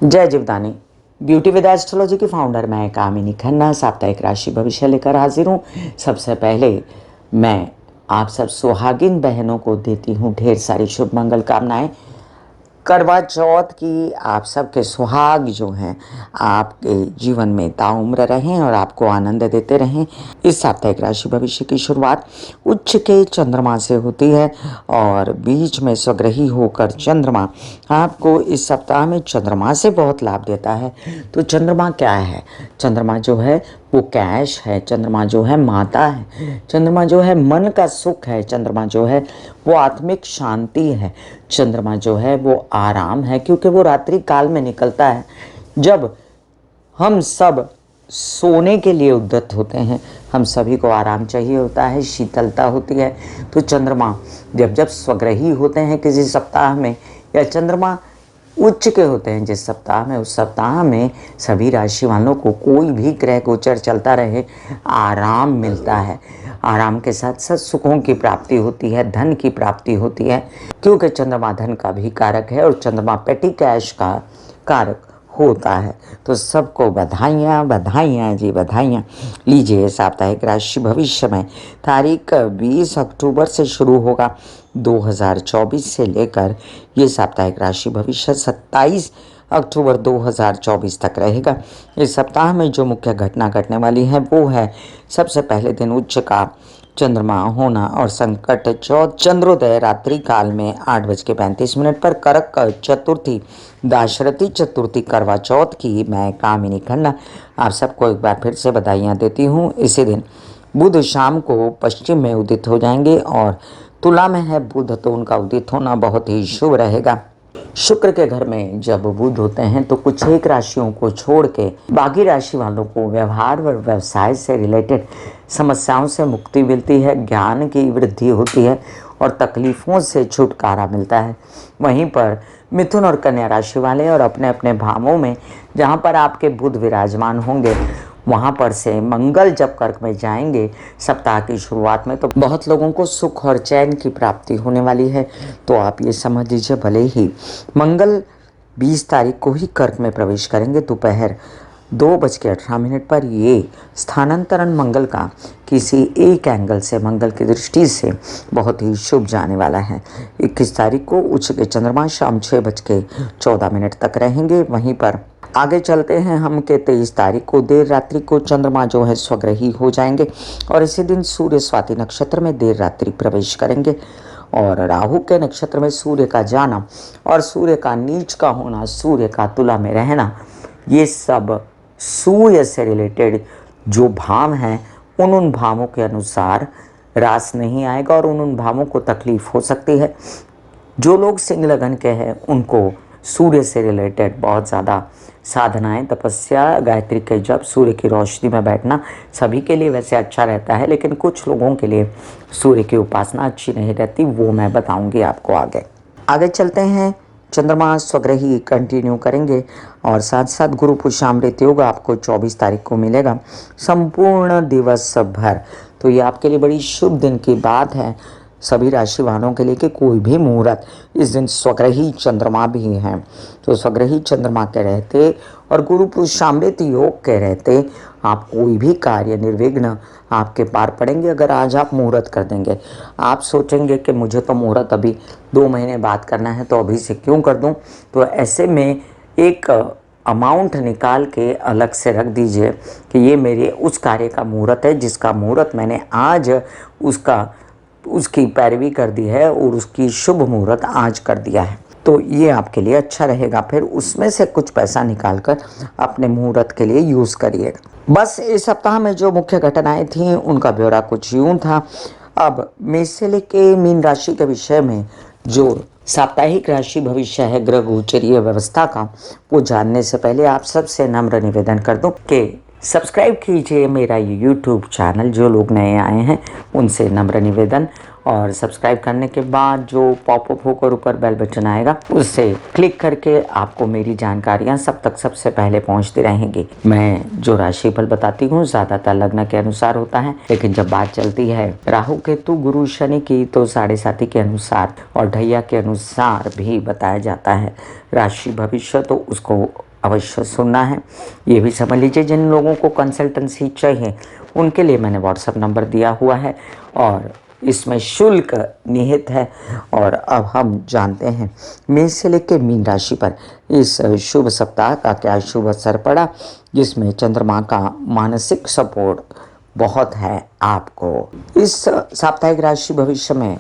जय Jivdani. Beauty with astrology की founder मैं कामिनी खन्ना साप्ताहिक राशि भविष्य लेकर हाजिर हूँ। सबसे पहले मैं आप सब सुहागिन बहनों को देती हूँ ढेर सारी शुभ मंगल कामनाएं। करवा चौथ की आप सबके सुहाग जो हैं आपके जीवन में ताउम्र रहें और आपको आनंद देते रहें। इस साप्ताहिक राशि भविष्य की शुरुआत उच्च के चंद्रमा से होती है और बीच में स्वग्रही होकर चंद्रमा आपको इस सप्ताह में चंद्रमा से बहुत लाभ देता है। तो चंद्रमा क्या है? चंद्रमा जो है वो कैश है, चंद्रमा जो है माता है, चंद्रमा जो है मन का सुख है, चंद्रमा जो है वो आत्मिक शांति है, चंद्रमा जो है वो आराम है, क्योंकि वो रात्रि काल में निकलता है जब हम सब सोने के लिए उद्यत होते हैं। हम सभी को आराम चाहिए होता है, शीतलता होती है। तो चंद्रमा जब जब स्वग्रही होते हैं किसी सप्ताह में, या चंद्रमा उच्च के होते हैं जिस सप्ताह में, उस सप्ताह में सभी राशि वालों को कोई भी ग्रह गोचर चलता रहे आराम मिलता है। आराम के साथ साथ सुखों की प्राप्ति होती है, धन की प्राप्ति होती है, क्योंकि चंद्रमा धन का भी कारक है और चंद्रमा पेटी कैश का कारक होता है। तो सबको बधाइयाँ बधाइयाँ जी बधाइयाँ। लीजिए साप्ताहिक राशि भविष्य में तारीख 20 अक्टूबर से शुरू होगा 2024 से लेकर ये साप्ताहिक राशि भविष्य 27 अक्टूबर 2024 तक रहेगा। इस सप्ताह में जो मुख्य घटना घटने वाली है वो है, सबसे पहले दिन उच्च का चंद्रमा होना और संकट चौथ चंद्रोदय रात्रि काल में 8:35 पर, करक चतुर्थी दाशरथी चतुर्थी करवा चौथ की मैं कामिनी खन्ना आप सबको एक बार फिर से बधाइयाँ देती हूँ। इसी दिन बुध शाम को पश्चिम में उदित हो जाएंगे और तुला में है बुध, तो उनका उदित होना बहुत ही शुभ रहेगा। शुक्र के घर में जब बुध होते हैं तो कुछ एक राशियों को छोड़ के बाकी राशि वालों को व्यवहार व व्यवसाय से रिलेटेड समस्याओं से मुक्ति मिलती है, ज्ञान की वृद्धि होती है और तकलीफ़ों से छुटकारा मिलता है। वहीं पर मिथुन और कन्या राशि वाले और अपने अपने भावों में जहां पर आपके बुध विराजमान होंगे वहां पर से मंगल जब कर्क में जाएंगे सप्ताह की शुरुआत में, तो बहुत लोगों को सुख और चैन की प्राप्ति होने वाली है। तो आप ये समझ लीजिए, भले ही मंगल 20 तारीख को ही कर्क में प्रवेश करेंगे दोपहर 2:18 पर, ये स्थानांतरण मंगल का किसी एक एंगल से, मंगल की दृष्टि से बहुत ही शुभ जाने वाला है। 21 तारीख को उच्च के चंद्रमा शाम 6:14 तक रहेंगे। वहीं पर आगे चलते हैं हम के 23 तारीख को देर रात्रि को चंद्रमा जो है स्वग्रही हो जाएंगे और इसी दिन सूर्य स्वाति नक्षत्र में देर रात्रि प्रवेश करेंगे और राहु के नक्षत्र में सूर्य का जाना और सूर्य का नीच का होना, सूर्य का तुला में रहना, ये सब सूर्य से रिलेटेड जो भाव हैं उन भावों के अनुसार रास नहीं आएगा और उन भावों को तकलीफ हो सकती है। जो लोग सिंह लगन के हैं उनको सूर्य से रिलेटेड बहुत ज़्यादा साधनाएं, तपस्या, गायत्री के जप, सूर्य की रोशनी में बैठना सभी के लिए वैसे अच्छा रहता है, लेकिन कुछ लोगों के लिए सूर्य की उपासना अच्छी नहीं रहती, वो मैं बताऊंगी आपको आगे। आगे चलते हैं, चंद्रमा स्वग्रही कंटिन्यू करेंगे और साथ साथ गुरु पुष्यामृत योग आपको 24 तारीख को मिलेगा संपूर्ण दिवस भर। तो ये आपके लिए बड़ी शुभ दिन की बात है सभी राशि वालों के लिए कि कोई भी मुहूर्त इस दिन स्वग्रही चंद्रमा भी हैं। तो स्वग्रही चंद्रमा के रहते और गुरु पुष्यामृत योग के रहते आप कोई भी कार्य निर्विघ्न आपके पार पड़ेंगे। अगर आज आप मुहूर्त कर देंगे, आप सोचेंगे कि मुझे तो मुहूर्त अभी 2 महीने बाद करना है तो अभी से क्यों कर दूं, तो ऐसे में एक अमाउंट निकाल के अलग से रख दीजिए कि ये मेरे उस कार्य का मुहूर्त है जिसका मुहूर्त मैंने आज उसकी पैरवी कर दी है और उसकी शुभ मुहूर्त आज कर दिया है, तो ये आपके लिए अच्छा रहेगा। फिर उसमें से कुछ पैसा निकालकर अपने मुहूर्त के लिए यूज़ करिएगा। बस इस सप्ताह में जो मुख्य घटनाएं थीं उनका ब्यौरा कुछ यूँ था। अब मेष से लेके मीन राशि के विषय में जो साप्ताहिक राशि भविष्य है ग्रह गोचरीय व्यवस्था का, वो जानने से पहले आप सबसे नम्र निवेदन कर दूं कि सब्सक्राइब कीजिए मेरा ये यूट्यूब चैनल। जो लोग नए आए हैं उनसे नम्र निवेदन, और सब्सक्राइब करने के बाद जो पॉपअप होकर ऊपर बेल बटन आएगा उससे क्लिक करके आपको मेरी जानकारियां सब तक सबसे पहले पहुंचती रहेंगी। मैं जो राशिफल बताती हूँ ज़्यादातर लग्न के अनुसार होता है, लेकिन जब बात चलती है राहु केतु गुरु शनि की तो 7.5 के अनुसार और ढैया के अनुसार भी बताया जाता है राशि भविष्य, तो उसको अवश्य सुनना है। ये भी समझ लीजिए जिन लोगों को कंसल्टेंसी चाहिए उनके लिए मैंने व्हाट्सएप नंबर दिया हुआ है और इसमें शुल्क निहित है। और अब हम जानते हैं मेष से लेकर मीन राशि पर इस शुभ सप्ताह का क्या शुभ असर पड़ा, जिसमें चंद्रमा का मानसिक सपोर्ट बहुत है आपको। इस साप्ताहिक राशि भविष्य में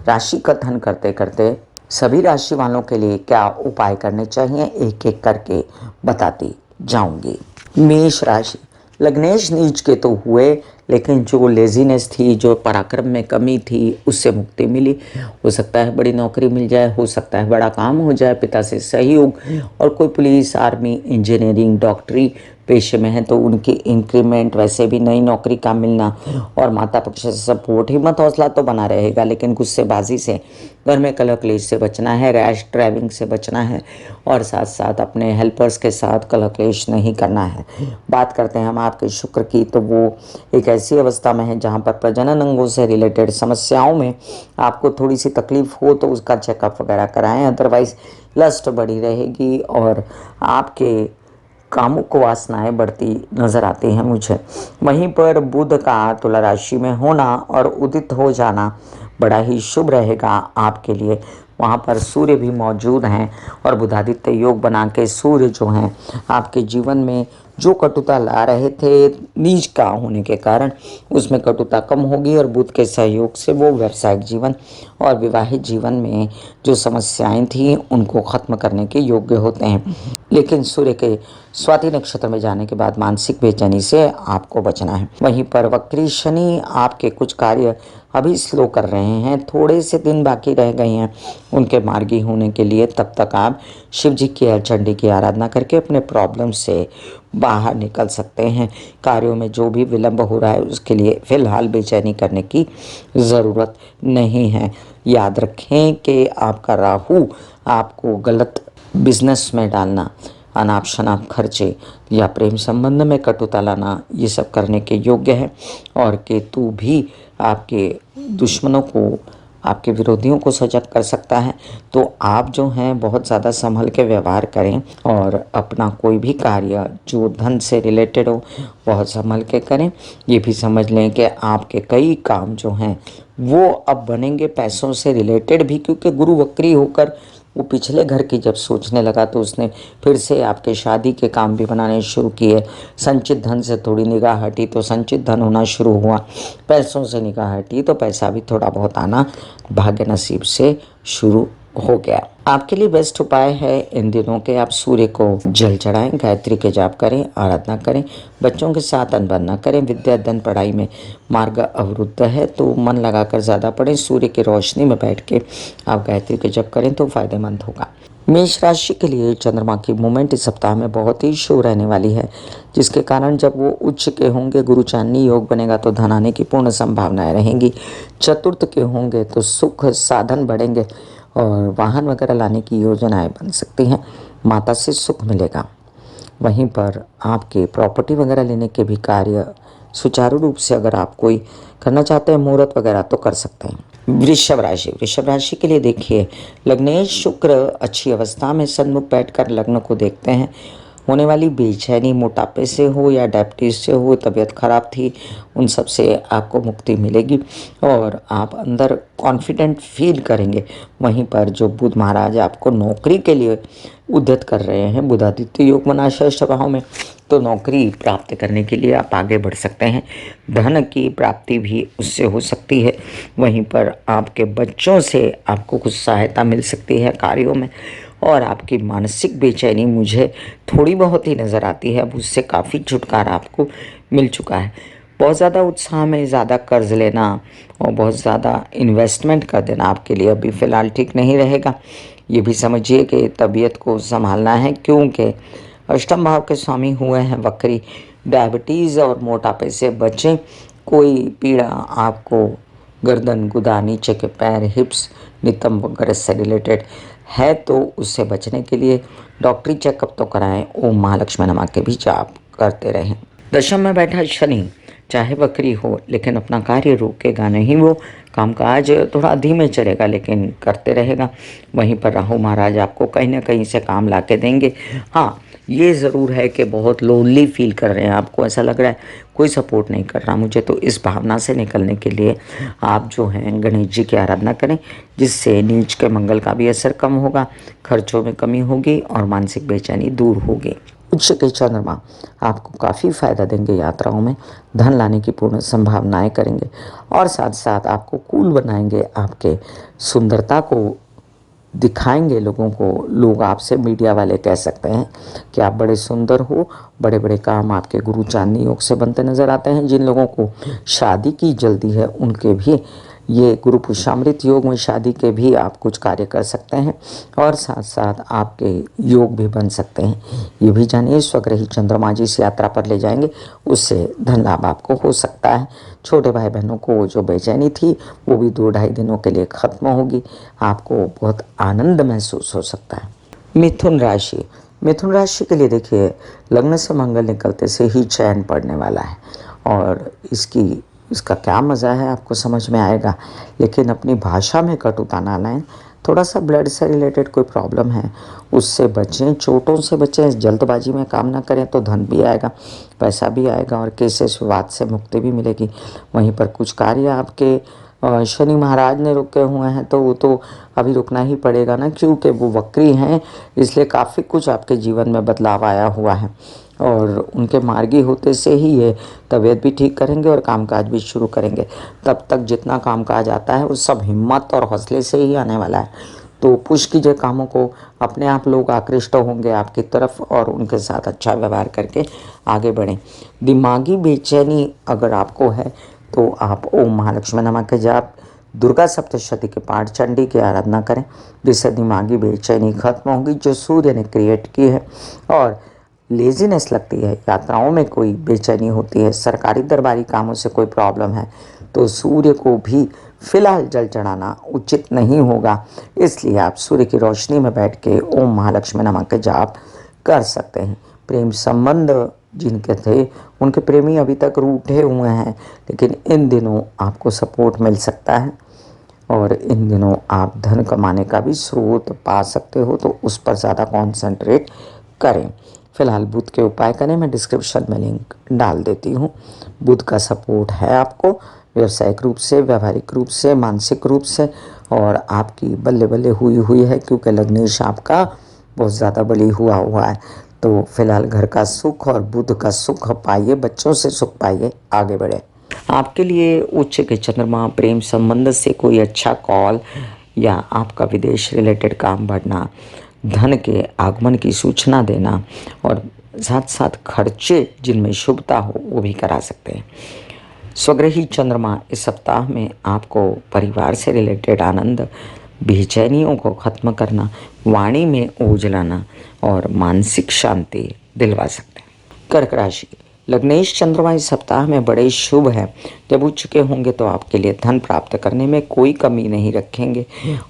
राशि कथन करते करते सभी राशि वालों के लिए क्या उपाय करने चाहिए एक एक करके बताती जाऊंगी। मेष राशि, लग्नेश नीच के तो हुए, लेकिन जो लेजीनेस थी, जो पराक्रम में कमी थी, उससे मुक्ति मिली। हो सकता है बड़ी नौकरी मिल जाए, हो सकता है बड़ा काम हो जाए, पिता से सहयोग, और कोई पुलिस, आर्मी, इंजीनियरिंग, डॉक्टरी पेशे में है तो उनकी इंक्रीमेंट, वैसे भी नई नौकरी का मिलना, और माता पक्ष से सपोर्ट, हिम्मत हौसला तो बना रहेगा, लेकिन गुस्सेबाजी से, घर में कलह क्लेश से बचना है, रैश ड्राइविंग से बचना है, और साथ साथ अपने हेल्पर्स के साथ कलह क्लेश नहीं करना है। बात करते हैं हम आपके शुक्र की, तो वो एक ऐसी अवस्था में है जहाँ पर प्रजनन अंगों से रिलेटेड समस्याओं में आपको थोड़ी सी तकलीफ हो तो उसका चेकअप वगैरह कराएं, अदरवाइज लस्ट बढ़ी रहेगी और आपके कामुक वासनाएं बढ़ती नजर आती हैं मुझे। वहीं पर बुध का तुला राशि में होना और उदित हो जाना बड़ा ही शुभ रहेगा आपके लिए। वहाँ पर सूर्य भी मौजूद हैं और बुधादित्य योग बना के सूर्य जो हैं आपके जीवन में जो कटुता ला रहे थे नीच का होने के कारण, उसमें कटुता कम होगी और बुध के सहयोग से वो व्यावसायिक जीवन और विवाहित जीवन में जो समस्याएं थी उनको खत्म करने के योग्य होते हैं। लेकिन सूर्य के स्वाति नक्षत्र में जाने के बाद मानसिक बेचैनी से आपको बचना है। वहीं पर वक्री शनि आपके कुछ कार्य अभी स्लो कर रहे हैं, थोड़े से दिन बाकी रह गए हैं उनके मार्गी होने के लिए। तब तक आप शिव जी की और चंडी की आराधना करके अपने प्रॉब्लम से बाहर निकल सकते हैं। कार्यों में जो भी विलंब हो रहा है उसके लिए फिलहाल बेचैनी करने की ज़रूरत नहीं है। याद रखें कि आपका राहु आपको गलत बिजनेस में डालना, अनाप शनाप खर्चे या प्रेम संबंध में कटुता लाना, ये सब करने के योग्य है। और केतु भी आपके दुश्मनों को, आपके विरोधियों को सजग कर सकता है। तो आप जो हैं बहुत ज़्यादा संभल के व्यवहार करें और अपना कोई भी कार्य जो धन से रिलेटेड हो बहुत संभल के करें। ये भी समझ लें कि आपके कई काम जो हैं वो अब बनेंगे पैसों से रिलेटेड भी, क्योंकि गुरु वक्री होकर वो पिछले घर की जब सोचने लगा तो उसने फिर से आपके शादी के काम भी बनाने शुरू किए। संचित धन से थोड़ी निगाह हटी तो संचित धन होना शुरू हुआ, पैसों से निगाह हटी तो पैसा भी थोड़ा बहुत आना भाग्य नसीब से शुरू हो गया। आपके लिए बेस्ट उपाय है इन दिनों के आप सूर्य को जल चढ़ाएं, गायत्री के जाप करें, आराधना करें, बच्चों के साथ अनबन न करें। विद्या धन पढ़ाई में मार्ग अवरुद्ध है तो मन लगाकर ज़्यादा पढ़ें। सूर्य की रोशनी में बैठ के आप गायत्री के जप करें तो फायदेमंद होगा। मेष राशि के लिए चंद्रमा की मूवमेंट इस सप्ताह में बहुत ही शुभ रहने वाली है, जिसके कारण जब वो उच्च के होंगे, गुरु चांदनी योग बनेगा तो धन आने की पूर्ण संभावनाएं रहेंगी। चतुर्थ के होंगे तो सुख साधन बढ़ेंगे और वाहन वगैरह लाने की योजनाएं बन सकती हैं, माता से सुख मिलेगा। वहीं पर आपके प्रॉपर्टी वगैरह लेने के भी कार्य सुचारू रूप से अगर आप कोई करना चाहते हैं मुहूर्त वगैरह तो कर सकते हैं। वृषभ राशि, वृषभ राशि के लिए देखिए लग्नेश शुक्र अच्छी अवस्था में सन्मुख बैठकर लग्न को देखते हैं। होने वाली बेचैनी मोटापे से हो या डायबिटीज से हो, तबीयत खराब थी, उन सब से आपको मुक्ति मिलेगी और आप अंदर कॉन्फिडेंट फील करेंगे। वहीं पर जो बुध महाराज आपको नौकरी के लिए उद्यत कर रहे हैं, बुधादित्य योग बना षष्ठ भाव में, तो नौकरी प्राप्त करने के लिए आप आगे बढ़ सकते हैं। धन की प्राप्ति भी उससे हो सकती है। वहीं पर आपके बच्चों से आपको कुछ सहायता मिल सकती है कार्यों में। और आपकी मानसिक बेचैनी मुझे थोड़ी बहुत ही नज़र आती है, अब उससे काफ़ी छुटकारा आपको मिल चुका है। बहुत ज़्यादा उत्साह में ज़्यादा कर्ज लेना और बहुत ज़्यादा इन्वेस्टमेंट कर देना आपके लिए अभी फ़िलहाल ठीक नहीं रहेगा। ये भी समझिए कि तबीयत को संभालना है, क्योंकि अष्टम भाव के स्वामी हुए हैं वक्री। डायबिटीज़ और मोटापे से बचें। कोई पीड़ा आपको गर्दन, गुदा, नीचे के पैर, हिप्स, नितंब वगैरह से रिलेटेड है तो उससे बचने के लिए डॉक्टरी चेकअप तो कराएं। ओम महालक्ष्मी नमः के भी जाप करते रहें। दशम में बैठा शनि चाहे वक्री हो लेकिन अपना कार्य रोकेगा नहीं, वो कामकाज थोड़ा धीमे चलेगा लेकिन करते रहेगा। वहीं पर राहु महाराज आपको कहीं ना कहीं से काम ला के देंगे। हाँ, ये ज़रूर है कि बहुत लोनली फील कर रहे हैं, आपको ऐसा लग रहा है कोई सपोर्ट नहीं कर रहा मुझे। तो इस भावना से निकलने के लिए आप जो हैं गणेश जी की आराधना करें, जिससे नीच के मंगल का भी असर कम होगा, खर्चों में कमी होगी और मानसिक बेचैनी दूर होगी। उच्च के चंद्रमा आपको काफ़ी फ़ायदा देंगे, यात्राओं में धन लाने की पूर्ण संभावनाएं करेंगे और साथ साथ आपको कूल बनाएंगे, आपके सुंदरता को दिखाएंगे लोगों को। लोग आपसे, मीडिया वाले कह सकते हैं कि आप बड़े सुंदर हो। बड़े बड़े काम आपके गुरु चांदनी योग से बनते नजर आते हैं। जिन लोगों को शादी की जल्दी है उनके भी ये गुरु पुष्यामृत योग में शादी के भी आप कुछ कार्य कर सकते हैं और साथ साथ आपके योग भी बन सकते हैं। ये भी जानिए स्वग्रही चंद्रमा जिस यात्रा पर ले जाएंगे उससे धन लाभ आपको हो सकता है। छोटे भाई बहनों को जो बेचैनी थी वो भी 2-2.5 दिनों के लिए खत्म होगी। आपको बहुत आनंद महसूस हो सकता है। मिथुन राशि, मिथुन राशि के लिए देखिए, लग्न से मंगल निकलते से ही चैन पड़ने वाला है और इसका क्या मज़ा है आपको समझ में आएगा। लेकिन अपनी भाषा में कटुता ना लाएं। थोड़ा सा ब्लड से रिलेटेड कोई प्रॉब्लम है उससे बचें, चोटों से बचें, जल्दबाजी में काम ना करें तो धन भी आएगा, पैसा भी आएगा और केसेस विवाद से मुक्ति भी मिलेगी। वहीं पर कुछ कार्य आपके शनि महाराज ने रुके हुए हैं तो वो तो अभी रुकना ही पड़ेगा ना, क्योंकि वो वक्री हैं, इसलिए काफ़ी कुछ आपके जीवन में बदलाव आया हुआ है और उनके मार्गी होते से ही ये तबीयत भी ठीक करेंगे और कामकाज भी शुरू करेंगे। तब तक जितना कामकाज आता है वो सब हिम्मत और हौसले से ही आने वाला है। तो पुश कीजिए कामों को, अपने आप लोग आकृष्ट होंगे आपकी तरफ और उनके साथ अच्छा व्यवहार करके आगे बढ़ें। दिमागी बेचैनी अगर आपको है तो आप ओम महालक्ष्मी नमः के जाप, दुर्गा सप्तशती के पाठ, चंडी की आराधना करें, जिससे दिमागी बेचैनी खत्म होगी जो सूर्य ने क्रिएट की है। और लेजीनेस लगती है, यात्राओं में कोई बेचैनी होती है, सरकारी दरबारी कामों से कोई प्रॉब्लम है तो सूर्य को भी फिलहाल जल चढ़ाना उचित नहीं होगा। इसलिए आप सूर्य की रोशनी में बैठ के ओम महालक्ष्मी नमः के जाप कर सकते हैं। प्रेम संबंध जिनके थे उनके प्रेमी अभी तक रूठे हुए हैं, लेकिन इन दिनों आपको सपोर्ट मिल सकता है और इन दिनों आप धन कमाने का भी स्रोत पा सकते हो, तो उस पर ज़्यादा कॉन्सेंट्रेट करें। फिलहाल बुध के उपाय करें, मैं डिस्क्रिप्शन में लिंक डाल देती हूँ। बुध का सपोर्ट है आपको व्यावसायिक रूप से, व्यावहारिक रूप से, मानसिक रूप से, और आपकी बल्ले बल्ले हुई है क्योंकि लग्नेश आपका बहुत ज़्यादा बली हुआ है। तो फिलहाल घर का सुख और बुध का सुख पाइए, बच्चों से सुख पाइए, आगे बढ़े। आपके लिए उच्च के चंद्रमा प्रेम संबंध से कोई अच्छा कॉल या आपका विदेश रिलेटेड काम बढ़ना, धन के आगमन की सूचना देना और साथ साथ खर्चे जिनमें शुभता हो वो भी करा सकते हैं। स्वग्रही चंद्रमा इस सप्ताह में आपको परिवार से रिलेटेड आनंद, बेचैनियों को खत्म करना, वाणी में ओज लाना और मानसिक शांति दिलवा सकते हैं। कर्क राशि, लग्नेश चंद्रमा इस सप्ताह में बड़े शुभ है। जब उच्च के होंगे तो आपके लिए धन प्राप्त करने में कोई कमी नहीं रखेंगे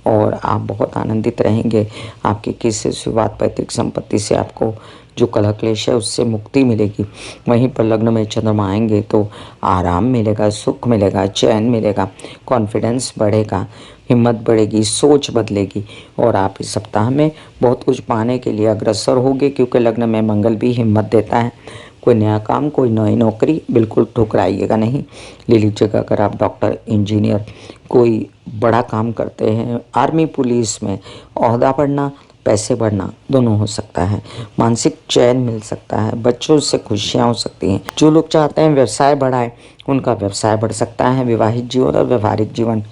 और आप बहुत आनंदित रहेंगे। आपके किसी विवाद, पैतृक संपत्ति से आपको जो कलह क्लेश है उससे मुक्ति मिलेगी। वहीं पर लग्न में चंद्रमा आएंगे तो आराम मिलेगा, सुख मिलेगा, चैन मिलेगा, कॉन्फिडेंस बढ़ेगा, हिम्मत बढ़ेगी, सोच बदलेगी और आप इस सप्ताह में बहुत कुछ पाने के लिए अग्रसर होंगे, क्योंकि लग्न में मंगल भी हिम्मत देता है। कोई नया काम, कोई नई नौकरी बिल्कुल ठुकराइएगा नहीं, ले लीजिएगा। अगर आप डॉक्टर, इंजीनियर, कोई बड़ा काम करते हैं, आर्मी पुलिस में ओहदा बढ़ना, पैसे बढ़ना दोनों हो सकता है। मानसिक चैन मिल सकता है, बच्चों से खुशियाँ हो सकती हैं। जो लोग चाहते हैं व्यवसाय बढ़ाए उनका व्यवसाय बढ़ सकता है। विवाहित जीवन और व्यवहारिक जीवन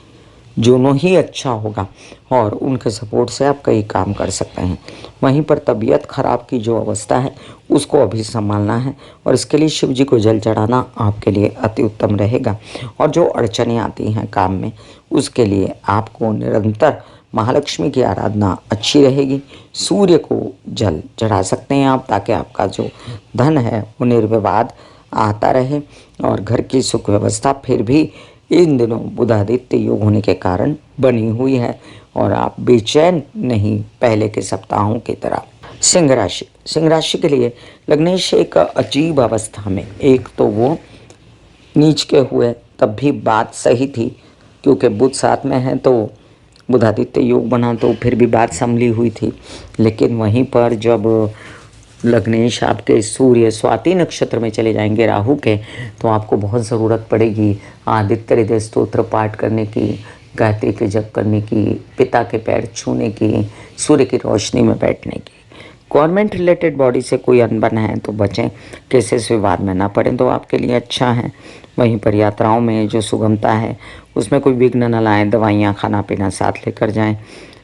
दोनों ही अच्छा होगा और उनके सपोर्ट से आप कई काम कर सकते हैं। वहीं पर तबीयत खराब की जो अवस्था है उसको अभी संभालना है और इसके लिए शिव जी को जल चढ़ाना आपके लिए अति उत्तम रहेगा। और जो अड़चनें आती हैं काम में उसके लिए आपको निरंतर महालक्ष्मी की आराधना अच्छी रहेगी। सूर्य को जल चढ़ा सकते हैं आप, ताकि आपका जो धन है वो निर्विवाद आता रहे और घर की सुख व्यवस्था फिर भी इन दिनों बुधादित्य योग होने के कारण बनी हुई है और आप बेचैन नहीं पहले के सप्ताहों की तरह। सिंह राशि, सिंह राशि के लिए लग्नेश एक अजीब अवस्था में, एक तो वो नीच के हुए तब भी बात सही थी क्योंकि बुध साथ में है तो बुधादित्य योग बना तो फिर भी बात संभली हुई थी। लेकिन वहीं पर जब लग्नेश आपके सूर्य स्वाति नक्षत्र में चले जाएंगे राहु के, तो आपको बहुत ज़रूरत पड़ेगी आदित्य हृदय स्तोत्र पाठ करने की, गायत्री के जप करने की, पिता के पैर छूने की, सूर्य की रोशनी में बैठने की। गवर्नमेंट रिलेटेड बॉडी से कोई अनबन है तो बचें, केसेस विवाद में ना पड़ें तो आपके लिए अच्छा है। वहीं पर यात्राओं में जो सुगमता है उसमें कोई विघ्न न लाएं, दवाइयाँ खाना पीना साथ लेकर जाएं,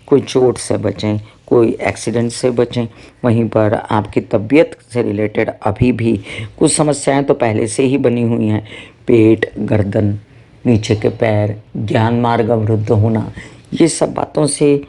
कोई चोट से बचें, कोई एक्सीडेंट से बचें। वहीं पर आपकी तबीयत से रिलेटेड अभी भी कुछ समस्याएं तो पहले से ही बनी हुई हैं, पेट, गर्दन, नीचे के पैर, ज्ञान मार्ग अवरुद्ध होना, ये सब बातों से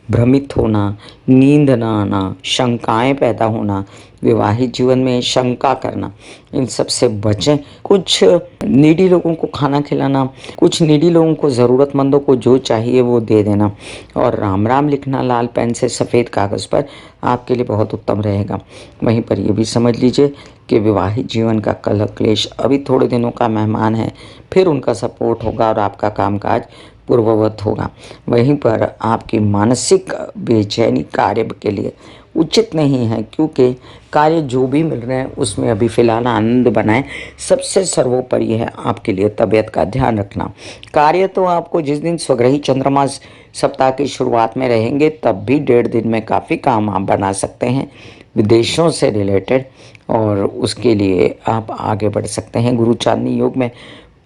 भ्रमित होना, नींद न आना, शंकाएं पैदा होना, विवाहित जीवन में शंका करना, इन सब से बचें। कुछ नीडी लोगों को खाना खिलाना, कुछ नीडी लोगों को, ज़रूरतमंदों को जो चाहिए वो दे देना, और राम राम लिखना लाल पेन से सफ़ेद कागज़ पर आपके लिए बहुत उत्तम रहेगा। वहीं पर ये भी समझ लीजिए कि विवाहित जीवन का कलह क्लेश अभी थोड़े दिनों का मेहमान है, फिर उनका सपोर्ट होगा और आपका कामकाज पूर्ववत होगा। वहीं पर आपकी मानसिक बेचैनी कार्य के लिए उचित नहीं है, क्योंकि कार्य जो भी मिल रहे हैं उसमें अभी फ़िलहाल आनंद बनाएं। सबसे सर्वोपरि है आपके लिए तबीयत का ध्यान रखना। कार्य तो आपको जिस दिन स्वग्रही चंद्रमा सप्ताह की शुरुआत में रहेंगे तब भी 1.5 दिन में काफ़ी काम आप बना सकते हैं विदेशों से रिलेटेड, और उसके लिए आप आगे बढ़ सकते हैं। गुरु चांदनी योग में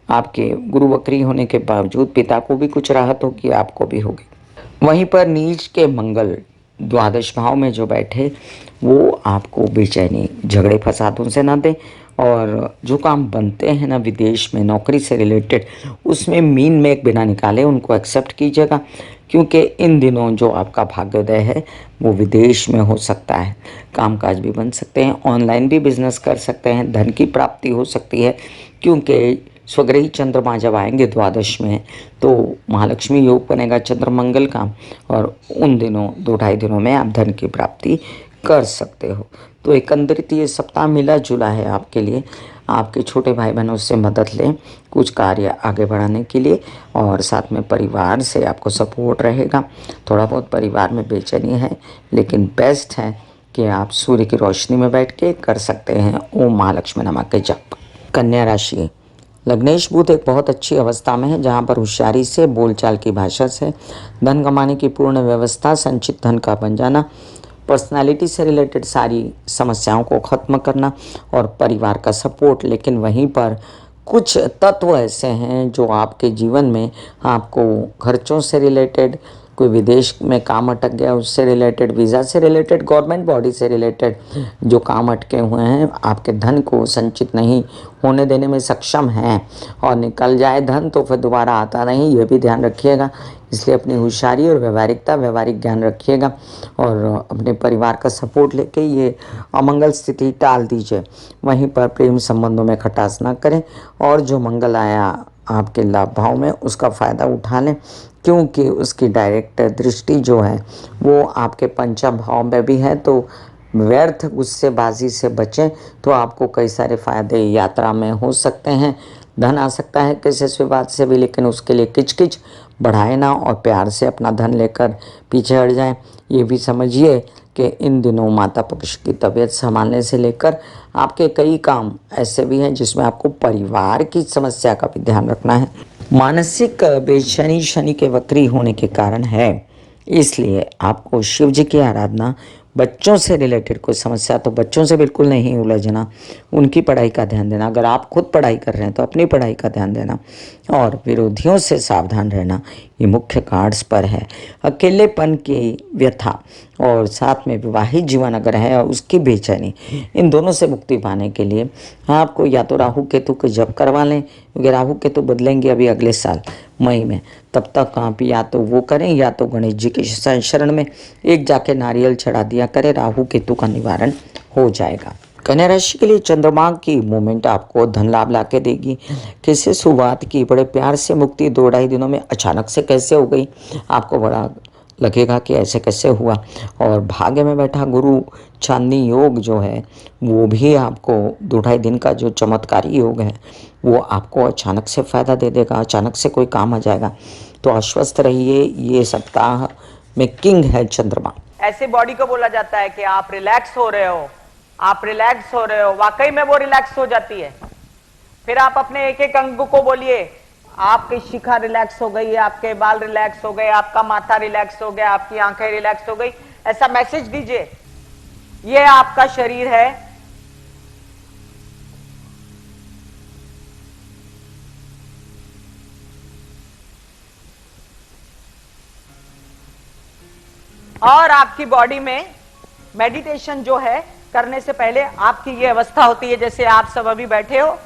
आपके गुरु वक्री होने के बावजूद पिता को भी कुछ राहत होगी, आपको भी होगी। वहीं पर नीच के मंगल द्वादश भाव में जो बैठे वो आपको बेचैनी, झगड़े फसादों से ना दें, और जो काम बनते हैं ना विदेश में नौकरी से रिलेटेड, उसमें मीन में एक बिना निकाले उनको एक्सेप्ट कीजिएगा, क्योंकि इन दिनों जो आपका भाग्योदय है वो विदेश में हो सकता है। कामकाज भी बन सकते हैं, ऑनलाइन भी बिजनेस कर सकते हैं, धन की प्राप्ति हो सकती है, क्योंकि स्वग्रही चंद्रमा जब आएंगे द्वादश में तो महालक्ष्मी योग बनेगा चंद्रमंगल का, और उन दिनों 2-2.5 दिनों में आप धन की प्राप्ति कर सकते हो। तो एकंदरित ये सप्ताह मिला जुला है आपके लिए। आपके छोटे भाई बहनों से मदद लें कुछ कार्य आगे बढ़ाने के लिए, और साथ में परिवार से आपको सपोर्ट रहेगा। थोड़ा बहुत परिवार में बेचैनी है, लेकिन बेस्ट है कि आप सूर्य की रोशनी में बैठ के कर सकते हैं ओम महालक्ष्मी नमः के जप। कन्या राशि, लग्नेश बुध एक बहुत अच्छी अवस्था में है, जहाँ पर होशियारी से, बोलचाल की भाषा से धन कमाने की पूर्ण व्यवस्था, संचित धन का बन जाना, पर्सनालिटी से रिलेटेड सारी समस्याओं को ख़त्म करना और परिवार का सपोर्ट। लेकिन वहीं पर कुछ तत्व ऐसे हैं जो आपके जीवन में आपको खर्चों से रिलेटेड, कोई विदेश में काम अटक गया उससे रिलेटेड, वीज़ा से रिलेटेड, गवर्नमेंट बॉडी से रिलेटेड जो काम अटके हुए हैं, आपके धन को संचित नहीं होने देने में सक्षम हैं, और निकल जाए धन तो फिर दोबारा आता नहीं, ये भी ध्यान रखिएगा। इसलिए अपनी होशियारी और व्यावहारिक ज्ञान रखिएगा, और अपने परिवार का सपोर्ट लेके ये अमंगल स्थिति टाल दीजिए। वहीं पर प्रेम संबंधों में खटास ना करें, और जो मंगल आया आपके लाभ भाव में उसका फ़ायदा उठा लें, क्योंकि उसकी डायरेक्ट दृष्टि जो है वो आपके पंचम भाव में भी है। तो व्यर्थ गुस्सेबाजी से बचें तो आपको कई सारे फायदे यात्रा में हो सकते हैं। धन आ सकता है किसी विवाद से भी, लेकिन उसके लिए किचकिच बढ़ाए ना और प्यार से अपना धन लेकर पीछे हट जाएं। ये भी समझिए कि इन दिनों माता पक्ष की तबीयत संभालने से लेकर आपके कई काम ऐसे भी हैं जिसमें आपको परिवार की समस्या का भी ध्यान रखना है। मानसिक बेचैनी शनि के वक्री होने के कारण है, इसलिए आपको शिव जी की आराधना, बच्चों से रिलेटेड कोई समस्या तो बच्चों से बिल्कुल नहीं उलझना, उनकी पढ़ाई का ध्यान देना। अगर आप खुद पढ़ाई कर रहे हैं तो अपनी पढ़ाई का ध्यान देना, और विरोधियों से सावधान रहना, ये मुख्य कार्ड्स पर है। अकेलेपन की व्यथा और साथ में विवाहित जीवन अगर है और उसकी बेचैनी, इन दोनों से मुक्ति पाने के लिए आपको या तो राहु केतु के जप करवा लें, क्योंकि राहु केतु बदलेंगे अभी अगले साल मई में। तब तक आप या तो वो करें या तो गणेश जी के शरण में एक जाके नारियल चढ़ा दिया करें, राहु केतु का निवारण हो जाएगा। कन्या राशि के लिए चंद्रमा की मूवमेंट आपको धन लाभ ला के देगी। किसी शुरुआत की बड़े प्यार से मुक्ति 2-2.5 दिनों में अचानक से कैसे हो गई, आपको बड़ा लगेगा कि ऐसे कैसे हुआ। और भाग्य में बैठा गुरु चांदनी योग जो है वो भी आपको 2-2.5 दिन का जो चमत्कारी योग है वो आपको अचानक से फ़ायदा दे देगा, अचानक से कोई काम आ जाएगा। तो आश्वस्त रहिए, ये सप्ताह में किंग है चंद्रमा। ऐसे बॉडी को बोला जाता है कि आप रिलैक्स हो रहे हो, आप रिलैक्स हो रहे हो, वाकई में वो रिलैक्स हो जाती है। फिर आप अपने एक एक अंग को बोलिए, आपकी शिखा रिलैक्स हो गई, आपके बाल रिलैक्स हो गए, आपका माथा रिलैक्स हो गया, आपकी आंखें रिलैक्स हो गई, ऐसा मैसेज दीजिए। ये आपका शरीर है, और आपकी बॉडी में मेडिटेशन जो है करने से पहले आपकी ये अवस्था होती है, जैसे आप सब अभी बैठे हो,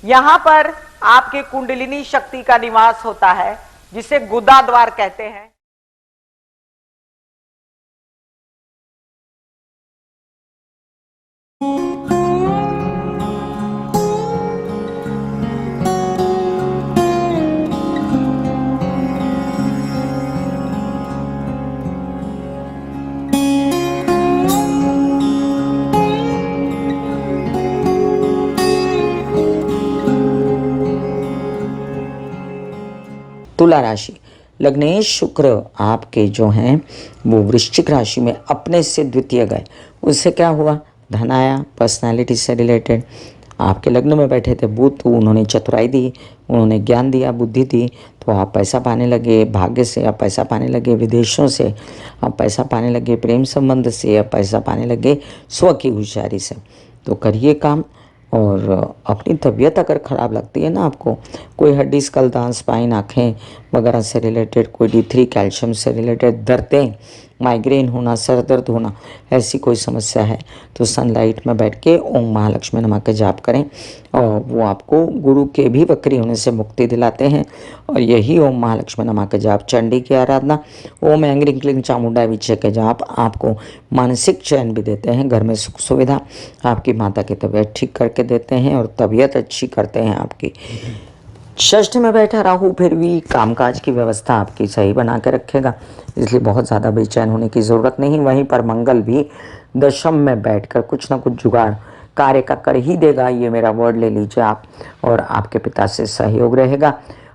यहां पर आपके कुंडलिनी शक्ति का निवास होता है, जिसे गुदा द्वार कहते हैं। तुला राशि, लग्नेश शुक्र आपके जो हैं वो वृश्चिक राशि में अपने से द्वितीय गए। उससे क्या हुआ, धन आया, पर्सनालिटी से रिलेटेड। आपके लग्न में बैठे थे बुध, तो उन्होंने चतुराई दी, उन्होंने ज्ञान दिया, बुद्धि दी, तो आप पैसा पाने लगे। भाग्य से आप पैसा पाने लगे, विदेशों से आप पैसा पाने लगे, प्रेम संबंध से आप पैसा पाने लगे, स्व की होशियारी से। तो करिए काम। और अपनी तबीयत अगर ख़राब लगती है ना आपको, कोई हड्डी स्कल दांत स्पाइन आँखें वगैरह से रिलेटेड, कोई D3 कैल्शियम से रिलेटेड दर्दें, माइग्रेन होना, सर दर्द होना, ऐसी कोई समस्या है तो सनलाइट में बैठ के ओम महालक्ष्मी नमः के जाप करें, और वो आपको गुरु के भी वक्री होने से मुक्ति दिलाते हैं। और यही ओम महालक्ष्मी नमः के जाप, चंडी की आराधना, ओम एंग्रिंग क्लिंग चामुंडा विजय के जाप आपको मानसिक चैन भी देते हैं, घर में सुख सुविधा, आपकी माता की तबीयत ठीक करके देते हैं और तबीयत अच्छी करते हैं आपकी। षष्ठ में बैठा राहु फिर भी कामकाज की व्यवस्था आपकी सही बना के रखेगा, इसलिए बहुत ज़्यादा बेचैन होने की ज़रूरत नहीं। वहीं पर मंगल भी दशम में बैठकर कुछ ना कुछ जुगाड़ कार्य का कर ही देगा, ये मेरा वर्ड ले लीजिए आप। और आपके पिता से सहयोग रहेगा।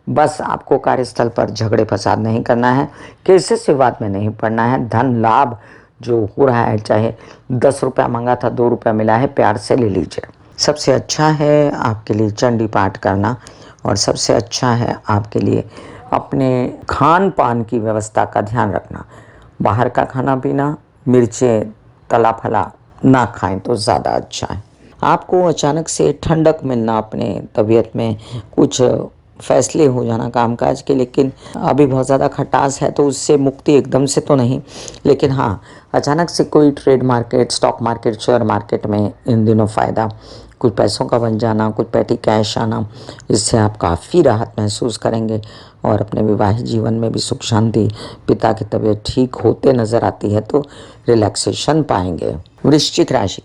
बस आपको कार्यस्थल पर झगड़े फसाद नहीं करना है, किसी से विवाद में नहीं पड़ना है। धन लाभ जो हो रहा है, चाहे 10 रुपया मांगा था 2 रुपया मिला है, प्यार से ले लीजिए। सबसे अच्छा है आपके लिए चंडी पाठ करना, और सबसे अच्छा है आपके लिए अपने खान पान की व्यवस्था का ध्यान रखना। बाहर का खाना पीना, मिर्चें, तला फला ना खाएं तो ज़्यादा अच्छा है। आपको अचानक से ठंडक मिलना, अपने तबीयत में कुछ फैसले हो जाना कामकाज के, लेकिन अभी बहुत ज़्यादा खटास है तो उससे मुक्ति एकदम से तो नहीं, लेकिन हाँ अचानक से कोई trade market, stock market, share market में इन दिनों फ़ायदा, कुछ पैसों का बन जाना, कुछ पैटी कैश आना, इससे आप काफ़ी राहत महसूस करेंगे। और अपने विवाहित जीवन में भी सुख शांति, पिता की तबीयत ठीक होते नज़र आती है तो रिलैक्सेशन पाएंगे। वृश्चिक राशि,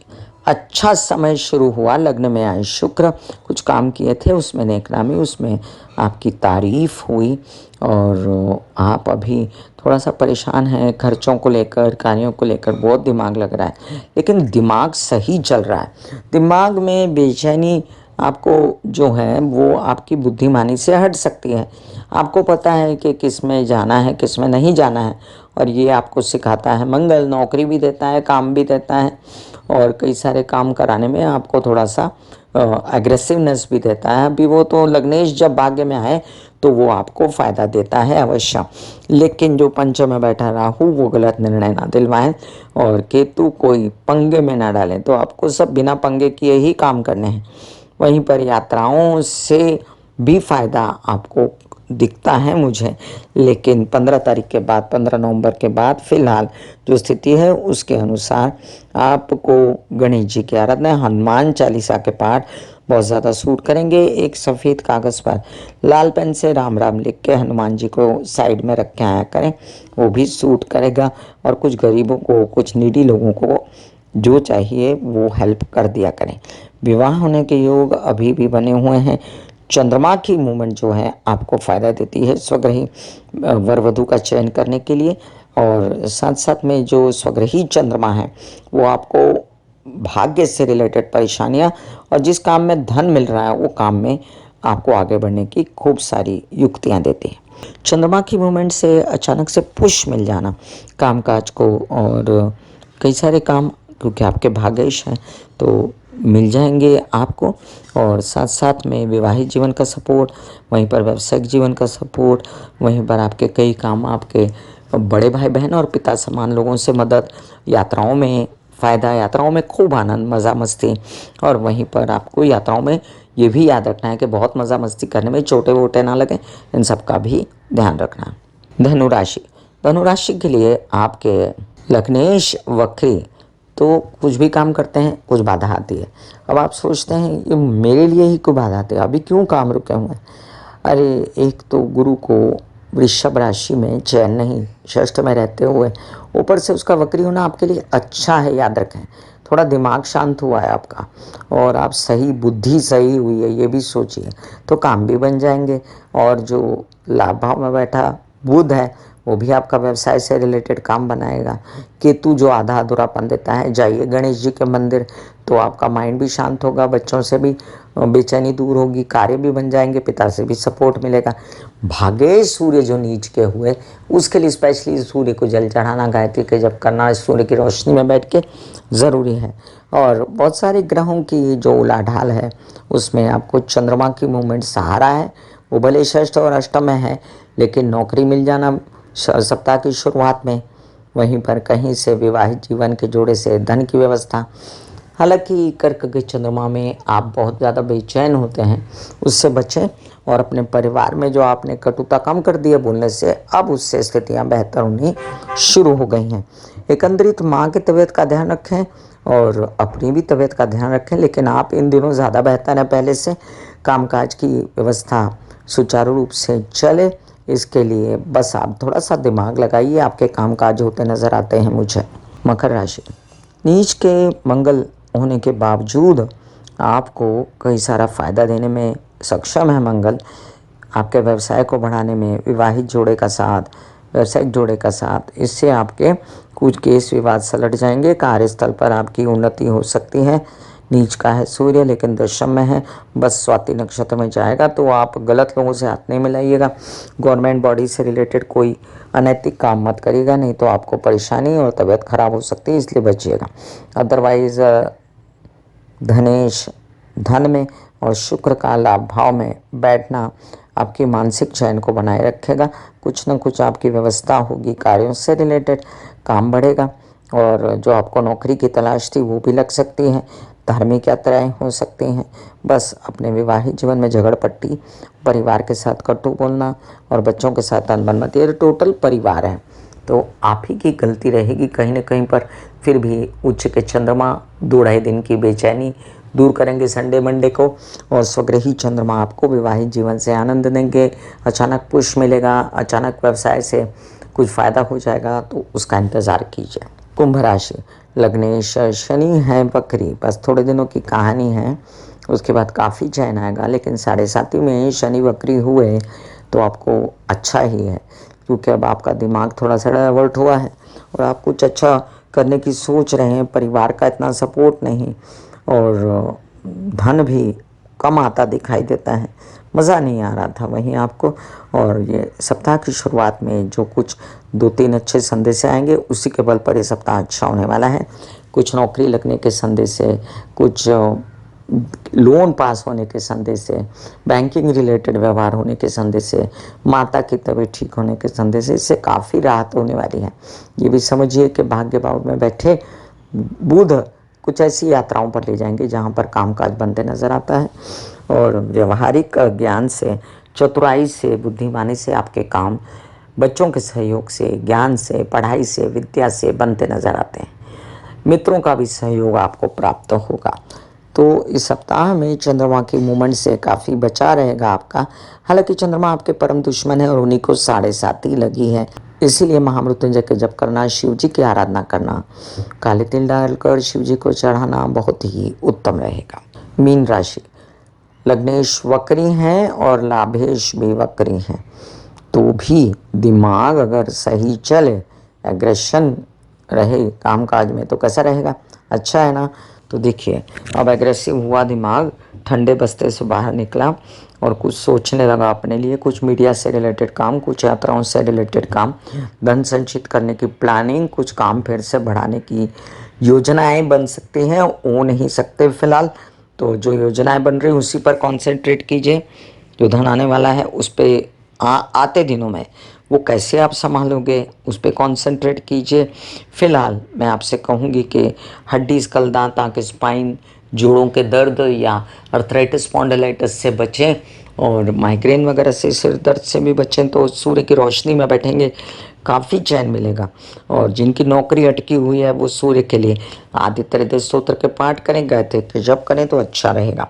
अच्छा समय शुरू हुआ, लग्न में आए शुक्र, कुछ काम किए थे उसमें नेकनामी, उसमें आपकी तारीफ हुई। और आप अभी थोड़ा सा परेशान हैं खर्चों को लेकर, कार्यों को लेकर, बहुत दिमाग लग रहा है, लेकिन दिमाग सही चल रहा है। दिमाग में बेचैनी आपको जो है वो आपकी बुद्धिमानी से हट सकती है। आपको पता है कि किस में जाना है, किस में नहीं जाना है, और ये आपको सिखाता है। मंगल नौकरी भी देता है, काम भी देता है, और कई सारे काम कराने में आपको थोड़ा सा एग्रेसिवनेस भी देता है। अभी वो तो लग्नेश जब भाग्य में आए तो वो आपको फ़ायदा देता है अवश्य, लेकिन जो पंचम में बैठा राहु वो गलत निर्णय ना दिलवाएं, और केतु कोई पंगे में ना डालें। तो आपको सब बिना पंगे किए ही काम करने हैं। वहीं पर यात्राओं से भी फ़ायदा आपको दिखता है मुझे, लेकिन 15 तारीख के बाद, 15 नवंबर के बाद फ़िलहाल जो स्थिति है उसके अनुसार आपको गणेश जी की आराधना, हनुमान चालीसा के पाठ बहुत ज़्यादा सूट करेंगे। एक सफ़ेद कागज़ पर लाल पेन से राम राम लिख के हनुमान जी को साइड में रख के आया करें, वो भी सूट करेगा। और कुछ गरीबों को, कुछ नीडी लोगों को जो चाहिए वो हेल्प कर दिया करें। विवाह होने के योग अभी भी बने हुए हैं। चंद्रमा की मूवमेंट जो है आपको फ़ायदा देती है स्वग्रही वर वधू का चयन करने के लिए, और साथ साथ में जो स्वग्रही चंद्रमा है वो आपको भाग्य से रिलेटेड परेशानियां, और जिस काम में धन मिल रहा है वो काम में आपको आगे बढ़ने की खूब सारी युक्तियां देते हैं। चंद्रमा की मूवमेंट से अचानक से पुश मिल जाना कामकाज को, और कई सारे काम, क्योंकि आपके भाग्येश हैं, तो मिल जाएंगे आपको। और साथ साथ में विवाहित जीवन का सपोर्ट, वहीं पर व्यावसायिक जीवन का सपोर्ट, वहीं पर आपके कई काम, आपके बड़े भाई बहन और पिता समान लोगों से मदद, यात्राओं में फ़ायदा, यात्राओं में खूब आनंद, मज़ा मस्ती। और वहीं पर आपको यात्राओं में ये भी याद रखना है कि बहुत मज़ा मस्ती करने में चोटें वोटें ना लगें, इन सब का भी ध्यान रखना। धनु राशि, धनु राशि के लिए आपके लग्नेश वक्री, तो कुछ भी काम करते हैं कुछ बाधा आती है। अब आप सोचते हैं ये मेरे लिए ही क्यों बाधा आती है, अभी क्यों काम रुके हुए हैं। अरे एक तो गुरु को वृषभ राशि में चैन नहीं, षष्ठ में रहते हुए ऊपर से उसका वक्री होना आपके लिए अच्छा है, याद रखें। थोड़ा दिमाग शांत हुआ है आपका, और आप सही, बुद्धि सही हुई है ये भी सोचिए, तो काम भी बन जाएंगे। और जो लाभ भाव में बैठा बुध है वो भी आपका व्यवसाय से रिलेटेड काम बनाएगा। केतु जो आधा अधूरापन देता है, जाइए गणेश जी के मंदिर, तो आपका माइंड भी शांत होगा, बच्चों से भी बेचैनी दूर होगी, कार्य भी बन जाएंगे, पिता से भी सपोर्ट मिलेगा। भाग्य सूर्य जो नीच के हुए, उसके लिए स्पेशली सूर्य को जल चढ़ाना, गायत्री के जप करना सूर्य की रोशनी में बैठ के ज़रूरी है। और बहुत सारे ग्रहों की जो उलाढाल है उसमें आपको चंद्रमा की मूवमेंट सहारा है, वो भले षष्ठ और अष्टम में है, लेकिन नौकरी मिल जाना सप्ताह की शुरुआत में, वहीं पर कहीं से विवाहित जीवन के जोड़े से धन की व्यवस्था। हालांकि कर्क के चंद्रमा में आप बहुत ज़्यादा बेचैन होते हैं, उससे बचें। और अपने परिवार में जो आपने कटुता कम कर दी है बोलने से, अब उससे स्थितियां बेहतर होनी शुरू हो गई हैं। एकंदरित माँ की तबीयत का ध्यान रखें और अपनी भी तबीयत का ध्यान रखें, लेकिन आप इन दिनों ज़्यादा बेहतर हैं पहले से। कामकाज की व्यवस्था सुचारू रूप से चले, इसके लिए बस आप थोड़ा सा दिमाग लगाइए, आपके कामकाज होते नज़र आते हैं मुझे। मकर राशि, नीच के मंगल होने के बावजूद आपको कई सारा फ़ायदा देने में सक्षम है मंगल। आपके व्यवसाय को बढ़ाने में, विवाहित जोड़े का साथ, व्यवसायिक जोड़े का साथ, इससे आपके कुछ केस विवाद सलट जाएंगे। कार्यस्थल पर आपकी उन्नति हो सकती है। नीच का है सूर्य, लेकिन दशम में है, बस स्वाति नक्षत्र में जाएगा, तो आप गलत लोगों से हाथ नहीं मिलाइएगा। गवर्नमेंट बॉडी से रिलेटेड कोई अनैतिक काम मत करिएगा, नहीं तो आपको परेशानी और तबीयत खराब हो सकती है, इसलिए बचिएगा। अदरवाइज़ धनेश धन में और शुक्र का लाभ भाव में बैठना आपकी मानसिक चैन को बनाए रखेगा। कुछ न कुछ आपकी व्यवस्था होगी, कार्यों से रिलेटेड काम बढ़ेगा, और जो आपको नौकरी की तलाश थी वो भी लग सकती है। धार्मिक यात्राएं हो सकती हैं। बस अपने विवाहित जीवन में झगड़पट्टी, परिवार के साथ कटु बोलना और बच्चों के साथ अनबन मत, ये टोटल परिवार है, तो आप ही की गलती रहेगी कहीं न कहीं पर। फिर भी उच्च के चंद्रमा 2-2.5 दिन की बेचैनी दूर करेंगे संडे मंडे को, और स्वग्रही चंद्रमा आपको विवाहित जीवन से आनंद देंगे। अचानक पुश मिलेगा, अचानक व्यवसाय से कुछ फ़ायदा हो जाएगा, तो उसका इंतज़ार कीजिए। कुंभ राशि, लग्नेश शनि है वक्री, बस थोड़े दिनों की कहानी है, उसके बाद काफ़ी चैन आएगा। लेकिन 7.5 में शनि वक्री हुए तो आपको अच्छा ही है, क्योंकि अब आपका दिमाग थोड़ा सा डाइवर्ट हुआ है और आप कुछ अच्छा करने की सोच रहे हैं। परिवार का इतना सपोर्ट नहीं, और धन भी कम आता दिखाई देता है, मज़ा नहीं आ रहा था वहीं आपको। और ये सप्ताह की शुरुआत में जो कुछ 2-3 अच्छे संदेश आएंगे, उसी के बल पर ये सप्ताह अच्छा होने वाला है। कुछ नौकरी लगने के संदेश से, कुछ लोन पास होने के संदेश से, बैंकिंग रिलेटेड व्यवहार होने के संदेश से, माता की तबीयत ठीक होने के संदेश से, इससे काफ़ी राहत होने वाली है। ये भी समझिए कि भाग्य भाव में बैठे बुध कुछ ऐसी यात्राओं पर ले जाएंगे जहाँ पर कामकाज बनते नज़र आता है, और व्यवहारिक ज्ञान से, चतुराई से, बुद्धिमानी से आपके काम बच्चों के सहयोग से, ज्ञान से, पढ़ाई से, विद्या से बनते नज़र आते हैं। मित्रों का भी सहयोग आपको प्राप्त होगा। तो इस सप्ताह में चंद्रमा की मूवमेंट से काफ़ी बचा रहेगा आपका। हालांकि चंद्रमा आपके परम दुश्मन है और उन्हीं को 7.5 ही लगी है, इसीलिए महामृत्युंजय के जप करना, शिव जी की आराधना करना, काले तिल डालकर शिव जी को चढ़ाना बहुत ही उत्तम रहेगा। मीन राशि, लग्नेश वक्री हैं और लाभेश भी वक्री हैं, तो भी दिमाग अगर सही चले, एग्रेशन रहे कामकाज में, तो कैसा रहेगा, अच्छा है ना। तो देखिए अब एग्रेसिव हुआ दिमाग, ठंडे बस्ते से बाहर निकला और कुछ सोचने लगा अपने लिए, कुछ मीडिया से रिलेटेड काम, कुछ यात्राओं से रिलेटेड काम, धन संचित करने की प्लानिंग, कुछ काम फिर से बढ़ाने की योजनाएं बन सकती हैं, हो नहीं सकते फिलहाल। तो जो योजनाएं बन रही उसी पर कॉन्सेंट्रेट कीजिए। जो धन आने वाला है उस पर आते दिनों में वो कैसे आप संभालोगे उस पर कॉन्सेंट्रेट कीजिए। फिलहाल मैं आपसे कहूँगी कि हड्डी, स्कल, दांत, आँख, स्पाइन, जोड़ों के दर्द या अर्थराइटिस, स्पॉन्डिलाइटिस से बचें और माइग्रेन वगैरह से, सिर दर्द से भी बचें। तो सूर्य की रोशनी में बैठेंगे काफ़ी चैन मिलेगा। और जिनकी नौकरी अटकी हुई है वो सूर्य के लिए आदित्य हृदय स्तोत्र के पाठ करें, गायत्री के जप करें तो अच्छा रहेगा।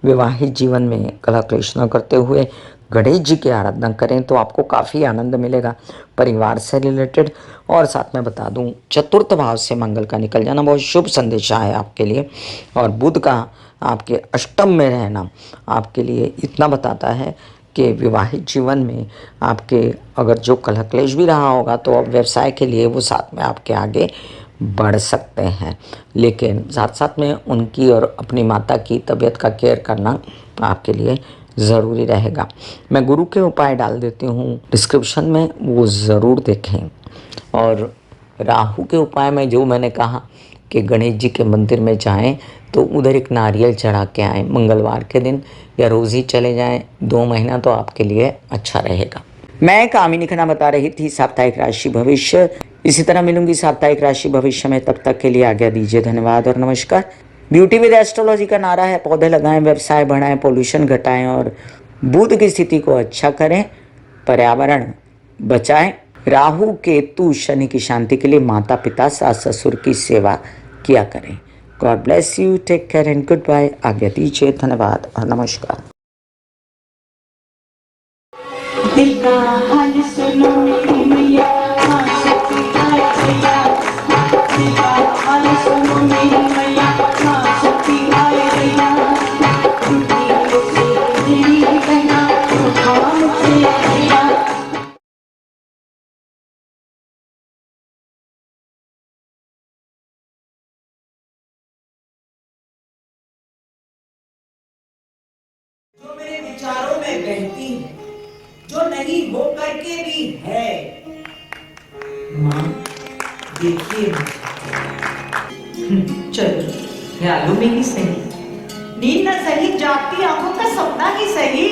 विवाहित जीवन में कलह क्लेश न करते हुए गणेश जी की आराधना करें तो आपको काफ़ी आनंद मिलेगा परिवार से रिलेटेड। और साथ में बता दूं, चतुर्थ भाव से मंगल का निकल जाना बहुत शुभ संदेशा है आपके लिए। और बुध का आपके अष्टम में रहना आपके लिए इतना बताता है कि विवाहित जीवन में आपके अगर जो कलह क्लेश भी रहा होगा तो अब व्यवसाय के लिए वो साथ में आपके आगे बढ़ सकते हैं। लेकिन साथ साथ में उनकी और अपनी माता की तबीयत का केयर करना आपके लिए ज़रूरी रहेगा। मैं गुरु के उपाय डाल देती हूँ डिस्क्रिप्शन में, वो ज़रूर देखें। और राहु के उपाय में जो मैंने कहा कि गणेश जी के मंदिर में जाएं तो उधर एक नारियल चढ़ा के आएँ मंगलवार के दिन, या रोज़ ही चले जाएं, 2 महीना तो आपके लिए अच्छा रहेगा। मैं कामिनी खन्ना बता रही थी साप्ताहिक राशि भविष्य। इसी तरह मिलूंगी साप्ताहिक राशि भविष्य में, तब तक के लिए आज्ञा दीजिए। धन्यवाद और नमस्कार। ब्यूटी विद एस्ट्रोलॉजी का नारा है पौधे लगाएं, व्यवसाय बढ़ाएं, पोल्यूशन घटाएं और बुध की स्थिति को अच्छा करें, पर्यावरण बचाएं। राहु केतु शनि की शांति के लिए माता पिता सास ससुर की सेवा किया करें। God bless you, take care and good bye. आज्ञा दीजिए। धन्यवाद और नमस्कार। दिल का हाल सुनो मेरी मैया, हाँ शक्ति आए भैया। दिल का हाल सुनो मेरी मैया, हाँ शक्ति आए भैया। दुनिया से मेरी कहना हाँ मुझे भैया। जो मेरे विचारों में बहती है, जो नहीं हो करके भी है। माँ देखिए चलो ख्यालों में ही सही, नींद न सही, जागती आंखों का सपना ही सही।